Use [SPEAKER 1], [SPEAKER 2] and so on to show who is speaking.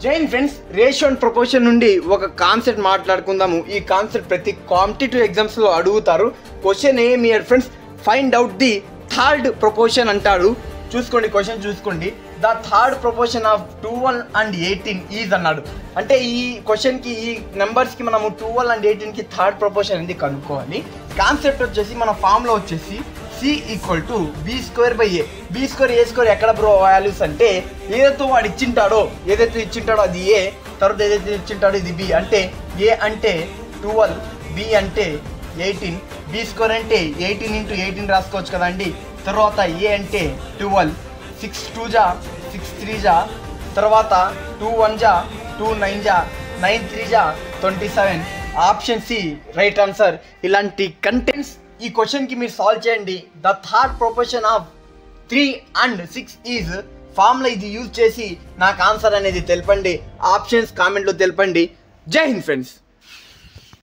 [SPEAKER 1] Jain friends, ratio and proportion నుండి ఒక concept మాట్లాడుకుందాము. ఈ కాన్సెప్ట్ ప్రతి కాంపిటేటివ్ ఎగ్జామ్స్లో అడుగుతారు. క్వశ్చన్ ఏమి friends, find out the third proportion అంటాడు. చూసుకోండి, క్వశ్చన్ చూసుకోండి. The third proportion of 12 and 18 is అన్నాడు. అంటే ఈ క్వశ్చన్కి, ఈ నెంబర్స్కి మనము 12 and 18కి థర్డ్ ప్రపోర్షన్ అనేది కనుక్కోవాలి. కాన్సెప్ట్ వచ్చేసి మన ఫామ్లో వచ్చేసి C = B²/A. B²A² ఎక్కడ బ్రో వాల్యూస్ అంటే ఏదైతే వాడు ఇచ్చింటాడో అది A, తర్వాత ఏదైతే ఇచ్చింటాడో ఇది B. అంటే A అంటే 12, B అంటే 18, B² అంటే 18 × 18 రాసుకోవచ్చు కదండి. తర్వాత A అంటే 12, 6 2 జా 6 3 జా, తర్వాత 2 1 జా 2 9 జా 9 3 జా 27. Option C right answer. ఇలాంటి కంటెంట్స్ ఈ క్వశ్చన్కి మీరు సాల్వ్ చేయండి. The third proportion of 3 and 6 is formula ఇది యూజ్ చేసి నాకు ఆన్సర్ అనేది తెలపండి. ఆప్షన్స్ కామెంట్లో తెలపండి. జై హింద్ ఫ్రెండ్స్.